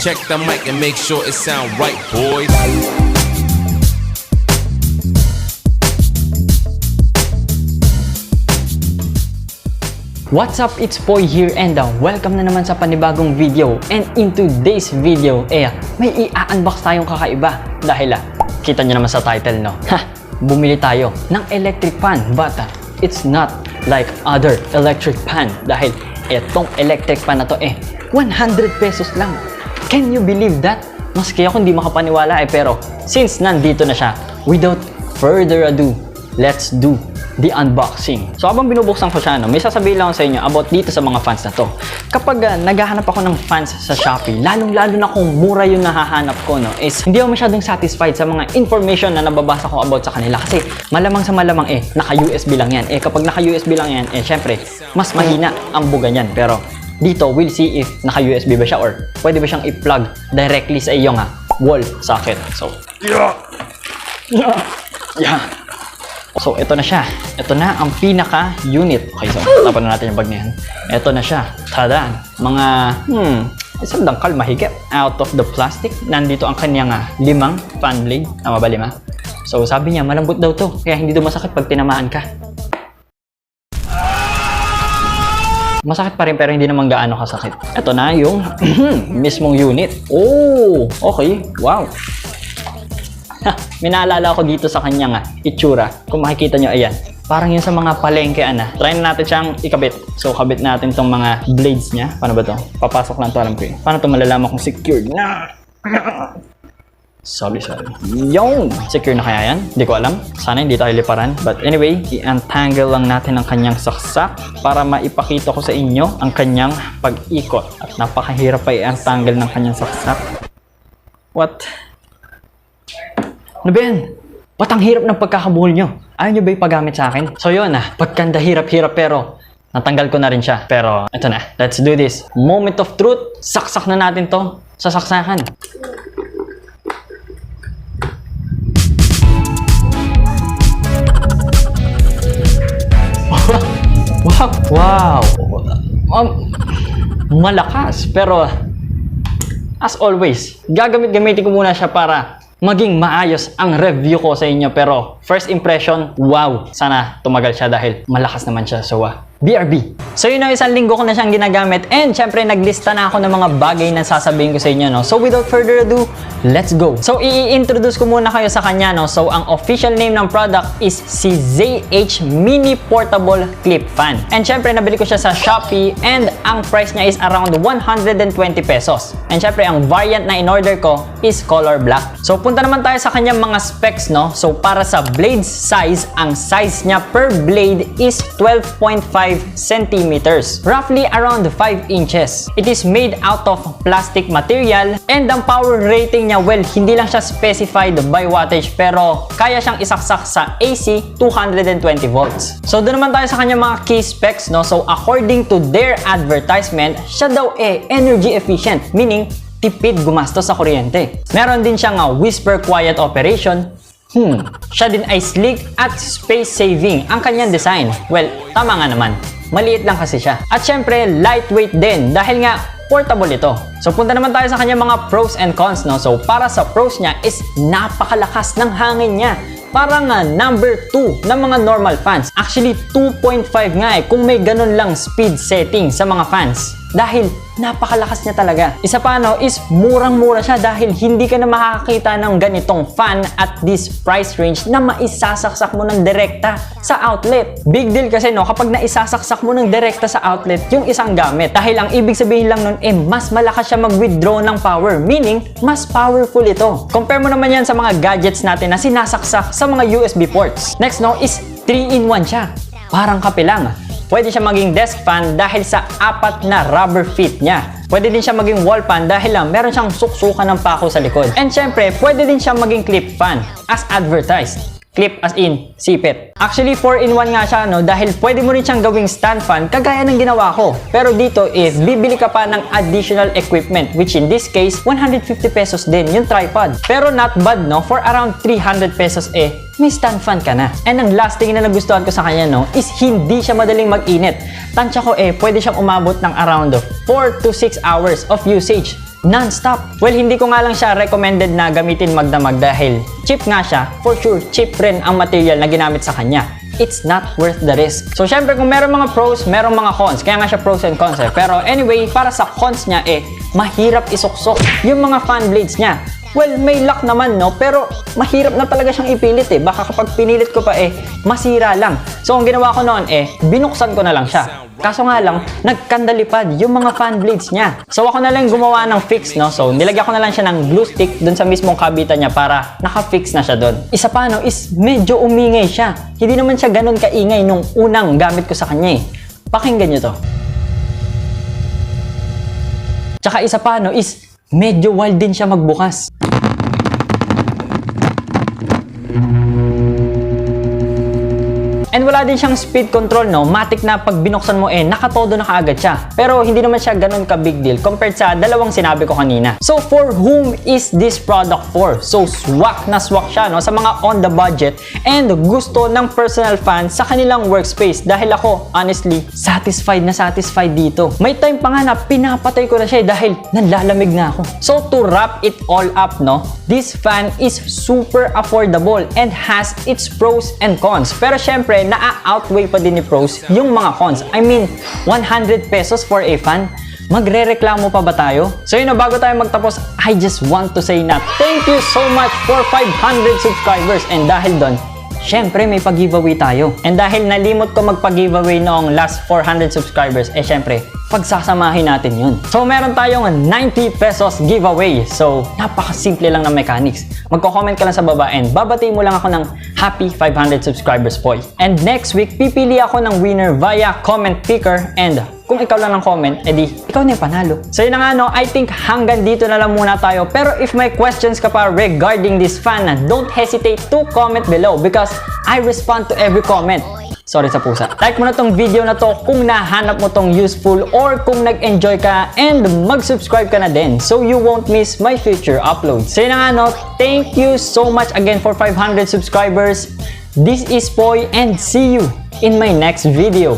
Check the mic and make sure it sound right, boys. What's up? It's Poy here and welcome na naman sa panibagong video. And in today's video, may i-unbox tayong kakaiba. Dahil kita nyo naman sa title, no? Bumili tayo ng electric fan. But it's not like other electric fan. Dahil etong electric fan na to 100 pesos lang. Can you believe that? Maski ako hindi makapaniwala pero since nandito na siya, without further ado, let's do the unboxing. So habang binubuksan ko siya, may sasabihin lang ako sa inyo about dito sa mga fans na to. Kapag naghahanap ako ng fans sa Shopee, lalong-lalo na kung mura yung nahahanap ko, is hindi ako masyadong satisfied sa mga information na nababasa ko about sa kanila. Kasi malamang sa malamang naka-USB lang yan. Kapag naka-USB lang yan, syempre, mas mahina ang buga niyan. Pero dito, we'll see if naka-USB ba siya or pwede ba siyang i-plug directly sa iyong wall socket. So, So, ito na siya. Ito na ang pinaka-unit. Okay, so, tapan na natin yung bag na yan. Ito na siya. Tada! Mga, isang dangkal mahigit. Out of the plastic. Nandito ang kanyang 5 fan blade. Tama ba 5? So, sabi niya, malambot daw to. Kaya hindi daw masakit pag tinamaan ka. Masakit pa rin pero hindi naman gaano kasakit. Ito na yung mismong unit. Oh! Okay. Wow! May naalala ko dito sa kanyang itsura. Kung makikita nyo, ayan. Parang yun sa mga palengke, Try na natin siyang ikabit. So, kabit natin tong mga blades niya. Paano ba to? Papasok lang to, alam ko yun. Paano to malalaman kung secured na? Sorry. Yung! Secure na kaya yan? Hindi ko alam. Sana hindi tayo liparan. But anyway, i-untangle lang natin ang kanyang saksak para maipakita ko sa inyo ang kanyang pag-ikot. At napakahirap pa i-untangle ng kanyang saksak. What? Ano ba yan? Ba't ang hirap ng pagkakabuhol nyo? Ayaw nyo ba ipagamit sa akin? So yun pagkanda hirap-hirap pero natanggal ko na rin siya. Pero ito na, let's do this. Moment of truth, saksak na natin to sa saksakan. Wow! Malakas pero as always, gamitin ko muna siya para maging maayos ang review ko sa inyo. Pero first impression, wow! Sana tumagal siya dahil malakas naman siya. So, BRB. So yun isang linggo ko na siyang ginagamit and syempre naglista na ako ng mga bagay na sasabihin ko sa inyo, So without further ado, let's go! So i-introduce ko muna kayo sa kanya, So ang official name ng product is si ZH Mini Portable Clip Fan. And syempre nabili ko siya sa Shopee and ang price niya is around 120 pesos. And syempre ang variant na in-order ko is color black. So punta naman tayo sa kanyang mga specs, So para sa blade size, ang size niya per blade is 12.5 centimeters, roughly around 5 inches. It is made out of plastic material and ang power rating niya, well, hindi lang siya specified by wattage pero kaya siyang isaksak sa AC 220 volts. So doon naman tayo sa kanyang mga key specs, So according to their advertisement, siya daw energy efficient, meaning tipid gumastos sa kuryente. Meron din siyang whisper quiet operation. Siya din ay sleek at space saving ang kanyang design. Well, tama nga naman. Maliit lang kasi siya. At syempre, lightweight din dahil nga portable ito. So punta naman tayo sa kanyang mga pros and cons, So para sa pros niya is napakalakas ng hangin niya. Parang number 2 ng mga normal fans. Actually, 2.5 nga kung may ganun lang speed setting sa mga fans. Dahil napakalakas niya talaga. Isa pa is murang-mura siya dahil hindi ka na makakakita ng ganitong fan at this price range na maisasaksak mo ng direkta sa outlet. Big deal kasi kapag naisasaksak mo ng direkta sa outlet yung isang gamit. Dahil ang ibig sabihin lang nun mas malakas siya mag-withdraw ng power. Meaning, mas powerful ito. Compare mo naman yan sa mga gadgets natin na sinasaksak sa mga USB ports. Next is 3-in-1 siya. Parang kape lang. Pwede siya maging desk fan dahil sa 4 na rubber feet niya. Pwede din siya maging wall fan dahil meron siyang suksukan ng pako sa likod. And syempre, pwede din siya maging clip fan as advertised. Clip as in, sipit. Actually, 4-in-1 nga siya, dahil pwede mo rin siyang gawing stand fan kagaya ng ginawa ko. Pero dito bibili ka pa ng additional equipment, which in this case, 150 pesos din yung tripod. Pero not bad, For around 300 pesos may stand fan ka na. And ang last thing na nagustuhan ko sa kanya, is hindi siya madaling mag-init. Tansya ko, pwede siyang umabot ng around 4 to 6 hours of usage. non-stop. Well, hindi ko nga lang siya recommended na gamitin magdamag dahil cheap nga siya. For sure, cheap rin ang material na ginamit sa kanya. It's not worth the risk. So, syempre, kung meron mga pros, meron mga cons. Kaya nga siya pros and cons eh. Pero anyway, para sa cons niya mahirap isuksok yung mga fan blades niya. Well, may luck naman, no? Pero mahirap na talaga siyang ipilit eh. Baka kapag pinilit ko pa masira lang. So, ang ginawa ko noon binuksan ko na lang siya. Kaso nga lang, nagkandalipad yung mga fan blades niya. So, ako na lang gumawa ng fix, no? So, nilagyan ko na lang siya ng glue stick dun sa mismong kabitan niya para naka-fix na siya dun. Isa pa, no, is medyo umingay siya. Hindi naman siya ganun kaingay nung unang gamit ko sa kanya eh. Pakinggan nyo to. Tsaka isa pa, no, is medyo wild din siya magbukas. And wala din siyang speed control, no? Matic na pag binuksan mo nakatodo na kaagad siya. Pero hindi naman siya ganun ka big deal compared sa dalawang sinabi ko kanina. So for whom is this product for? So swak na swak siya, no? Sa mga on the budget and gusto ng personal fan sa kanilang workspace. Dahil ako, honestly, satisfied na satisfied dito. May time pa nga na pinapatay ko na siya dahil nanlalamig na ako. So to wrap it all up, no? This fan is super affordable and has its pros and cons. Pero syempre, na-outweigh pa din ni pros yung mga cons. I mean, 100 pesos for a fan? Magre-reklamo pa ba tayo? So yun na, bago tayo magtapos, I just want to say na thank you so much for 500 subscribers. And dahil doon, syempre may pag-giveaway tayo. And dahil nalimot ko magpag-giveaway noong last 400 subscribers, syempre, pagsasamahin natin yun. So meron tayong 90 pesos giveaway. So napakasimple lang ng mechanics. Magko-comment ka lang sa baba and babatiin mo lang ako ng happy 500 subscribers boy. And next week, pipili ako ng winner via comment picker and kung ikaw lang ng comment, edi ikaw na yung panalo. So yun na nga, no, I think hanggang dito na lang muna tayo. Pero if may questions ka pa regarding this fan, don't hesitate to comment below because I respond to every comment. Sorry sa pusa. Like mo na tong video na to kung nahanap mo tong useful or kung nag-enjoy ka and mag-subscribe ka na din so you won't miss my future uploads. So yun na nga, no, thank you so much again for 500 subscribers. This is Poy and see you in my next video.